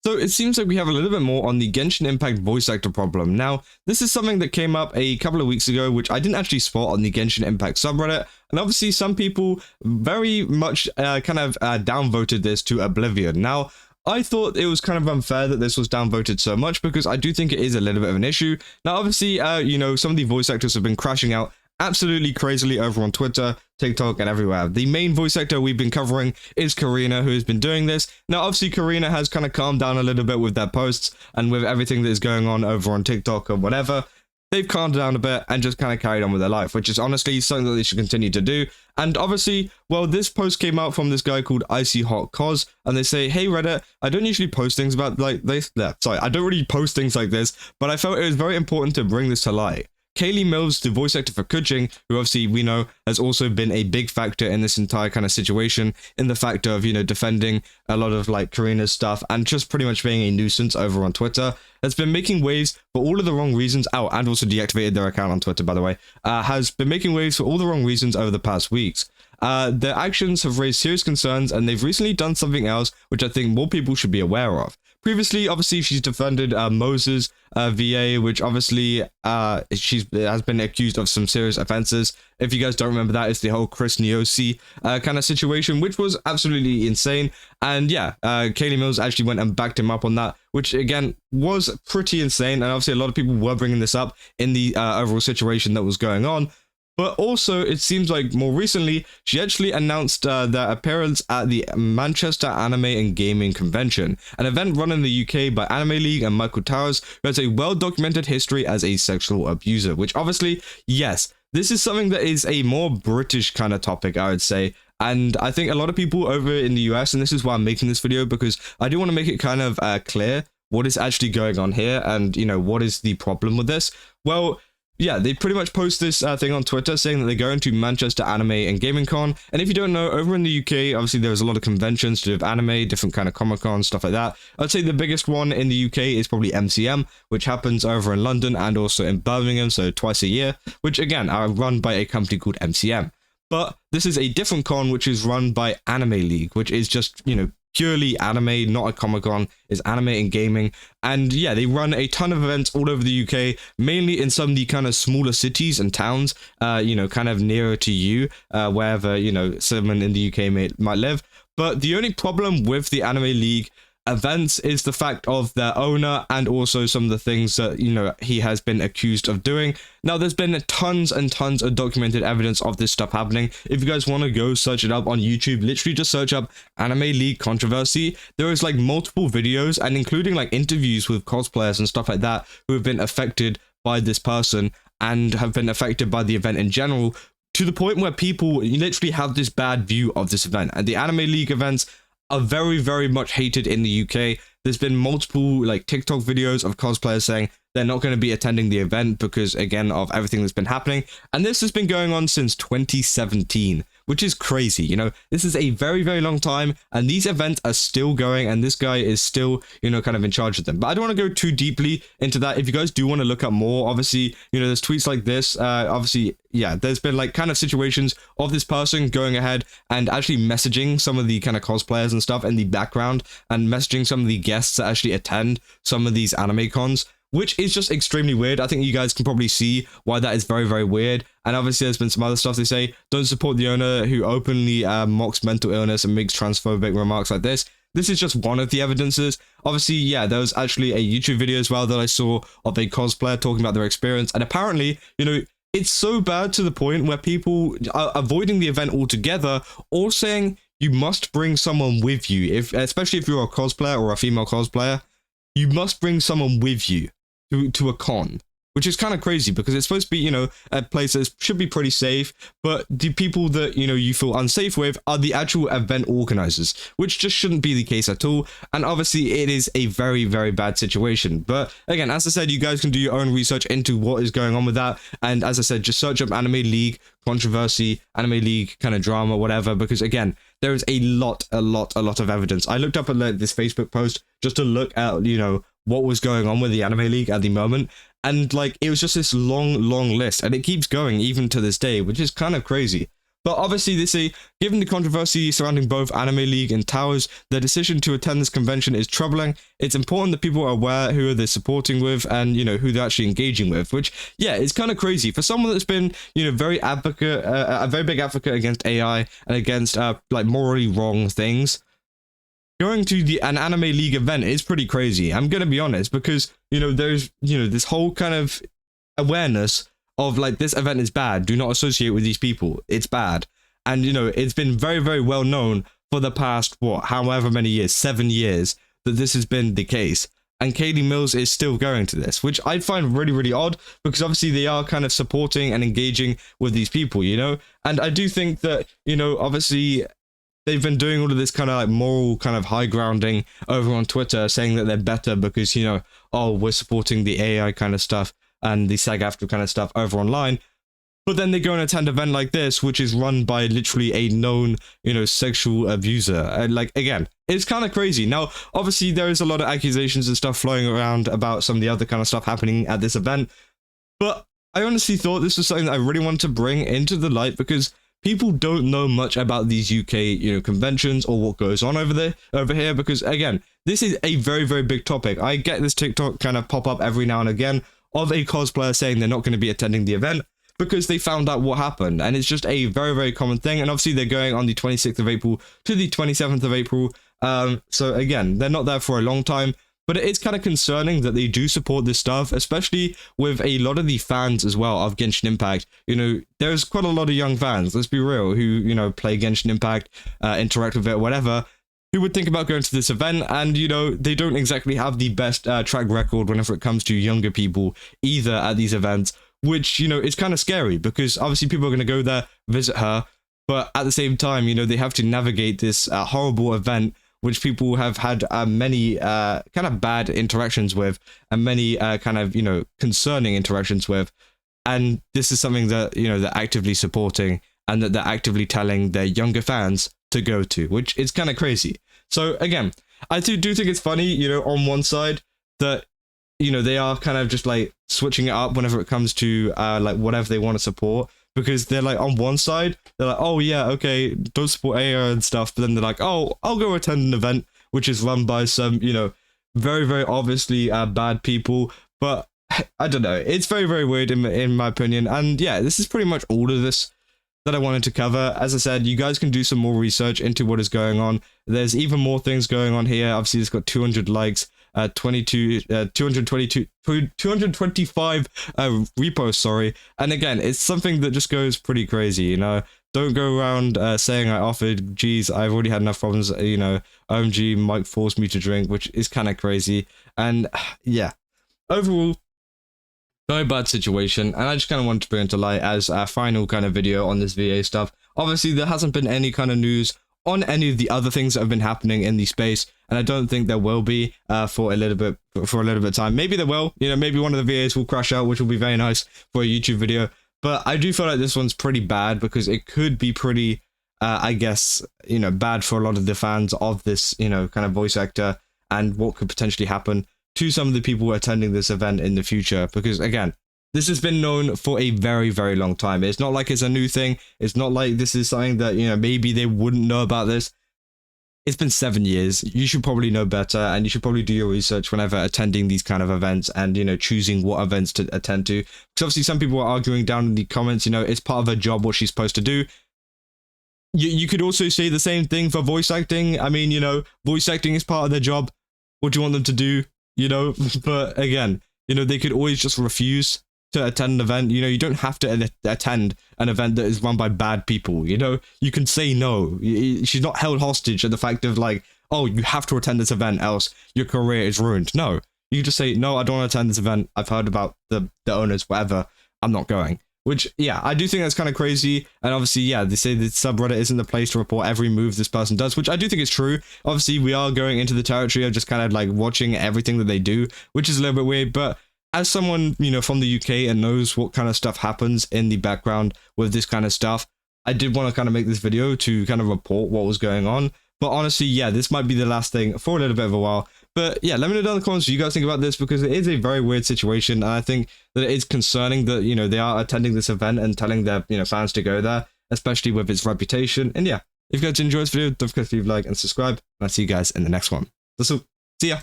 So it seems like we have a little bit more on the Genshin Impact voice actor problem. Now, this is something that came up a couple of weeks ago, which I didn't actually spot on the Genshin Impact subreddit. And obviously some people very much downvoted this to oblivion. Now, I thought it was kind of unfair that this was downvoted so much because I do think it is a little bit of an issue. Now, obviously, some of the voice actors have been crashing out absolutely crazily over on Twitter, TikTok, and everywhere. The main voice actor we've been covering is Karina, who has been doing this. Now, obviously, Karina has kind of calmed down a little bit with their posts and with everything that is going on over on TikTok or whatever. They've calmed down a bit and just kind of carried on with their life, which is honestly something that they should continue to do. And obviously, well, this post came out from this guy called Icy Hot Cos, and they say, "Hey Reddit, I don't usually post things about like this. I don't really post things like this, but I felt it was very important to bring this to light." Kaylee Mills, the voice actor for Kuching, who obviously we know has also been a big factor in this entire kind of situation, in the fact of, defending a lot of like Karina's stuff and just pretty much being a nuisance over on Twitter, has been making waves for all of the wrong reasons. Oh, and also deactivated their account on Twitter, by the way. Has been making waves for all the wrong reasons over the past weeks. Their actions have raised serious concerns, and they've recently done something else, which I think more people should be aware of. Previously, obviously, she's defended Moses VA, which obviously has been accused of some serious offenses. If you guys don't remember that, it's the whole Chris Niosi kind of situation, which was absolutely insane. And yeah, Kaylee Mills actually went and backed him up on that, which again was pretty insane. And obviously, a lot of people were bringing this up in the overall situation that was going on. But also, it seems like more recently, she actually announced their appearance at the Manchester Anime and Gaming Convention, an event run in the UK by Anime League and Michael Towers, who has a well-documented history as a sexual abuser, which obviously, yes, this is something that is a more British kind of topic, I would say. And I think a lot of people over in the US, and this is why I'm making this video, because I do want to make it kind of clear what is actually going on here and, what is the problem with this. Well, yeah, they pretty much post this thing on Twitter saying that they're going to Manchester Anime and Gaming Con. And if you don't know, over in the UK, obviously there's a lot of conventions to do with anime, different kind of Comic Con, stuff like that. I'd say the biggest one in the UK is probably MCM, which happens over in London and also in Birmingham, so twice a year, which again are run by a company called MCM. But this is a different con, which is run by Anime League, which is just, purely anime, not a Comic-Con, is anime and gaming. And yeah, they run a ton of events all over the UK, mainly in some of the kind of smaller cities and towns, kind of nearer to you, wherever, someone in the UK might live. But the only problem with the Anime League events is the fact of their owner and also some of the things that, he has been accused of doing. Now, there's been tons and tons of documented evidence of this stuff happening. If you guys want to go search it up on YouTube, literally just search up Anime League controversy. There is like multiple videos and including like interviews with cosplayers and stuff like that who have been affected by this person and have been affected by the event in general, to the point where people literally have this bad view of this event. And the Anime League events are very, very much hated in the UK. There's been multiple like TikTok videos of cosplayers saying they're not going to be attending the event because, again, of everything that's been happening. And this has been going on since 2017, which is crazy. This is a very, very long time, and these events are still going, and this guy is still, kind of in charge of them. But I don't want to go too deeply into that. If you guys do want to look up more, obviously, there's tweets like this. Obviously, yeah, there's been like kind of situations of this person going ahead and actually messaging some of the kind of cosplayers and stuff in the background and messaging some of the guests that actually attend some of these anime cons, which is just extremely weird. I think you guys can probably see why that is very, very weird. And obviously there's been some other stuff they say. Don't support the owner who openly mocks mental illness and makes transphobic remarks like this. This is just one of the evidences. Obviously, yeah, there was actually a YouTube video as well that I saw of a cosplayer talking about their experience. And apparently, it's so bad to the point where people are avoiding the event altogether or saying you must bring someone with you. Especially if you're a cosplayer or a female cosplayer, you must bring someone with you to a con, which is kind of crazy because it's supposed to be, a place that should be pretty safe, but the people that, you feel unsafe with are the actual event organizers, which just shouldn't be the case at all. And obviously it is a very, very bad situation. But again, as I said, you guys can do your own research into what is going on with that. And as I said, just search up Anime League controversy, Anime League kind of drama, whatever, because again, there is a lot of evidence. I looked up at this Facebook post just to look at, what was going on with the Anime League at the moment. And like, it was just this long list, and it keeps going even to this day, which is kind of crazy. But obviously, they say, given the controversy surrounding both Anime League and Towers, their decision to attend this convention is troubling. It's important that people are aware who they're supporting with and, you know, who they're actually engaging with, which, yeah, it's kind of crazy. For someone that's been, you know, a very big advocate against AI and against, like, morally wrong things, going to an Anime League event is pretty crazy. I'm going to be honest, because, you know, there's, you know, this whole kind of awareness of like, this event is bad, do not associate with these people, it's bad. And, you know, it's been very, very well known for the past, however many years, 7 years, that this has been the case. And Katie Mills is still going to this, which I find really, really odd, because obviously they are kind of supporting and engaging with these people, you know? And I do think that, you know, obviously they've been doing all of this kind of like moral kind of high grounding over on Twitter, saying that they're better because, you know, oh, we're supporting the AI kind of stuff and the SAG-AFTRA kind of stuff over online. But then they go and attend an event like this, which is run by literally a known, you know, sexual abuser. And like, again, it's kind of crazy. Now, obviously, there is a lot of accusations and stuff flowing around about some of the other kind of stuff happening at this event. But I honestly thought this was something that I really wanted to bring into the light, because people don't know much about these UK, you know, conventions or what goes on over here, because again, this is a very, very big topic. I get this TikTok kind of pop up every now and again of a cosplayer saying they're not going to be attending the event because they found out what happened, and it's just a very, very common thing. And obviously they're going on the 26th of April to the 27th of April. So again, they're not there for a long time, but it is kind of concerning that they do support this stuff, especially with a lot of the fans as well of Genshin Impact. You know, there's quite a lot of young fans, let's be real, who, you know, play Genshin Impact, interact with it, whatever, who would think about going to this event. And, you know, they don't exactly have the best track record whenever it comes to younger people either at these events, which, you know, is kind of scary, because obviously people are going to go there, visit her, but at the same time, you know, they have to navigate this horrible event, which people have had many kind of bad interactions with, and many kind of, you know, concerning interactions with. And this is something that, you know, they're actively supporting and that they're actively telling their younger fans to go to, which is kind of crazy. So again, I do think it's funny, you know, on one side that, you know, they are kind of just like switching it up whenever it comes to like whatever they want to support, because they're like, on one side they're like, oh yeah, okay, don't support AI and stuff, but then they're like, oh, I'll go attend an event which is run by some, you know, very, very obviously bad people. But I don't know, it's very, very weird in my opinion. And yeah, this is pretty much all of this that I wanted to cover. As I said, you guys can do some more research into what is going on. There's even more things going on here. Obviously, it's got 200 likes, 225 reposts, sorry. And again, it's something that just goes pretty crazy, you know. Don't go around saying I offered, geez, I've already had enough problems, you know, OMG, Mike forced me to drink, which is kind of crazy. And yeah, overall, very bad situation, and I just kind of wanted to bring it to light as a final kind of video on this VA stuff. Obviously, there hasn't been any kind of news on any of the other things that have been happening in the space, and I don't think there will be for a little bit of time. Maybe there will, you know, maybe one of the VAs will crash out, which will be very nice for a YouTube video. But I do feel like this one's pretty bad, because it could be pretty, I guess, you know, bad for a lot of the fans of this, you know, kind of voice actor, and what could potentially happen to some of the people attending this event in the future. Because again, this has been known for a very, very long time. It's not like it's a new thing. It's not like this is something that, you know, maybe they wouldn't know about this. It's been 7 years. You should probably know better, and you should probably do your research whenever attending these kind of events, and, you know, choosing what events to attend to. Because obviously some people are arguing down in the comments, you know, it's part of her job, what she's supposed to do. You could also say the same thing for voice acting. I mean, you know, voice acting is part of their job. What do you want them to do? You know, but again, you know, they could always just refuse to attend an event. You know, you don't have to attend an event that is run by bad people. You know, you can say no. She's not held hostage at the fact of like, oh, you have to attend this event else your career is ruined. No, you can just say, no, I don't want to attend this event. I've heard about the owners, whatever. I'm not going. Which, yeah, I do think that's kind of crazy. And obviously, yeah, they say the subreddit isn't the place to report every move this person does, which I do think is true. Obviously, we are going into the territory of just kind of like watching everything that they do, which is a little bit weird. But as someone, you know, from the UK and knows what kind of stuff happens in the background with this kind of stuff, I did want to kind of make this video to kind of report what was going on. But honestly, yeah, this might be the last thing for a little bit of a while. But yeah, let me know down in the comments what you guys think about this, because it is a very weird situation, and I think that it is concerning that, you know, they are attending this event and telling their, you know, fans to go there. especially with its reputation. And yeah, if you guys enjoyed this video, don't forget to leave a like and subscribe, and I'll see you guys in the next one. See ya.